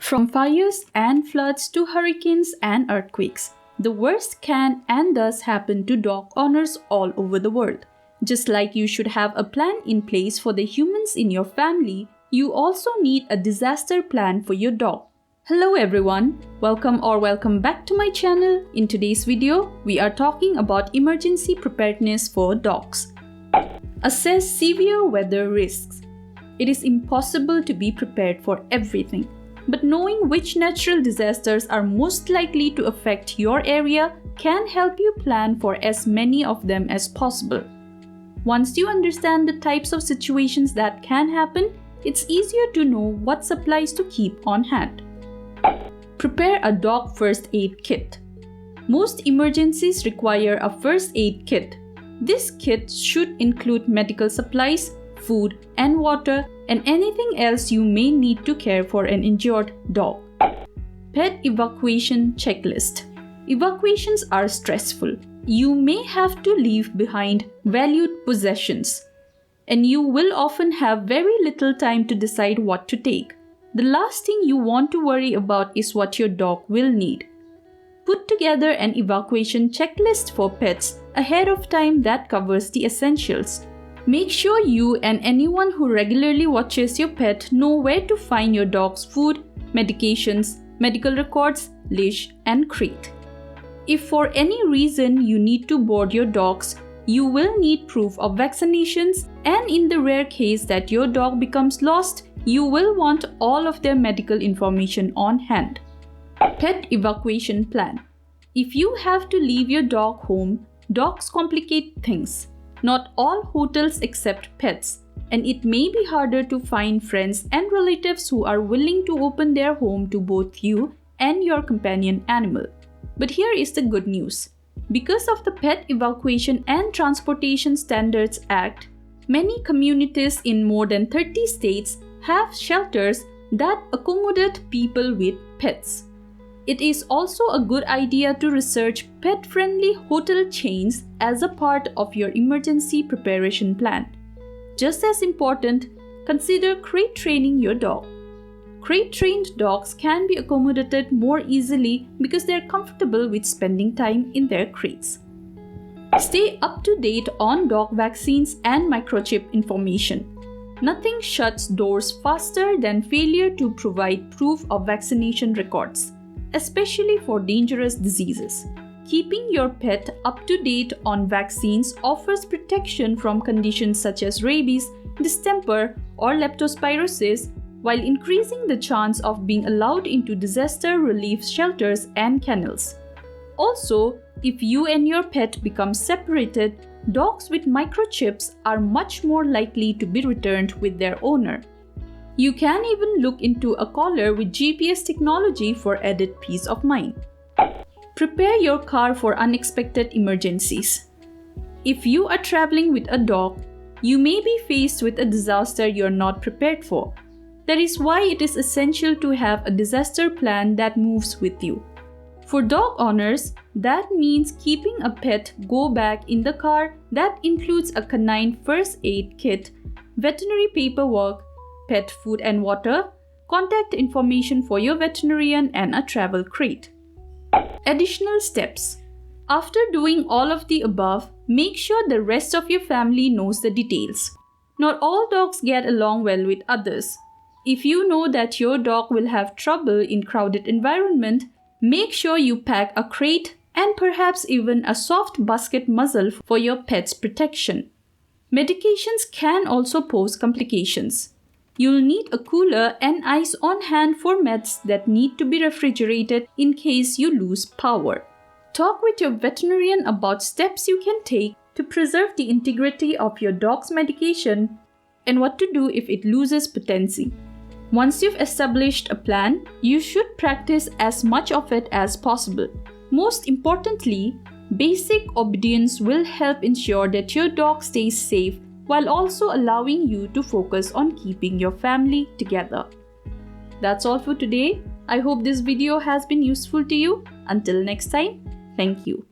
From fires and floods to hurricanes and earthquakes, the worst can and does happen to dog owners all over the world. Just like you should have a plan in place for the humans in your family, you also need a disaster plan for your dog. Hello everyone, welcome back to my channel. In today's video, we are talking about emergency preparedness for dogs. Assess severe weather risks. It is impossible to be prepared for everything, but knowing which natural disasters are most likely to affect your area can help you plan for as many of them as possible. Once you understand the types of situations that can happen, it's easier to know what supplies to keep on hand. Prepare a dog first aid kit. Most emergencies require a first aid kit. This kit should include medical supplies, food and water, and anything else you may need to care for an injured dog. Pet Evacuation Checklist. Evacuations are stressful. You may have to leave behind valued possessions, and you will often have very little time to decide what to take. The last thing you want to worry about is what your dog will need. Put together an evacuation checklist for pets ahead of time that covers the essentials. Make sure you and anyone who regularly watches your pet know where to find your dog's food, medications, medical records, leash, and crate. If for any reason you need to board your dogs, you will need proof of vaccinations, and in the rare case that your dog becomes lost, you will want all of their medical information on hand. Pet Evacuation Plan. If you have to leave your dog home, dogs complicate things. Not all hotels accept pets, and it may be harder to find friends and relatives who are willing to open their home to both you and your companion animal. But here is the good news. Because of the Pet Evacuation and Transportation Standards Act, many communities in more than 30 states have shelters that accommodate people with pets. It is also a good idea to research pet-friendly hotel chains as a part of your emergency preparation plan. Just as important, consider crate training your dog. Crate-trained dogs can be accommodated more easily because they're comfortable with spending time in their crates. Stay up to date on dog vaccines and microchip information. Nothing shuts doors faster than failure to provide proof of vaccination records, especially for dangerous diseases. Keeping your pet up to date on vaccines offers protection from conditions such as rabies, distemper, or leptospirosis, while increasing the chance of being allowed into disaster relief shelters and kennels. Also, if you and your pet become separated, dogs with microchips are much more likely to be returned with their owner. You can even look into a collar with GPS technology for added peace of mind. Prepare your car for unexpected emergencies. If you are traveling with a dog, you may be faced with a disaster you're not prepared for. That is why it is essential to have a disaster plan that moves with you. For dog owners, that means keeping a pet go bag in the car that includes a canine first aid kit, veterinary paperwork, pet food and water, contact information for your veterinarian, and a travel crate. Additional steps. After doing all of the above, make sure the rest of your family knows the details. Not all dogs get along well with others. If you know that your dog will have trouble in crowded environment, make sure you pack a crate and perhaps even a soft basket muzzle for your pet's protection. Medications can also pose complications. You'll need a cooler and ice on hand for meds that need to be refrigerated in case you lose power. Talk with your veterinarian about steps you can take to preserve the integrity of your dog's medication and what to do if it loses potency. Once you've established a plan, you should practice as much of it as possible. Most importantly, basic obedience will help ensure that your dog stays safe while also allowing you to focus on keeping your family together. That's all for today. I hope this video has been useful to you. Until next time, thank you.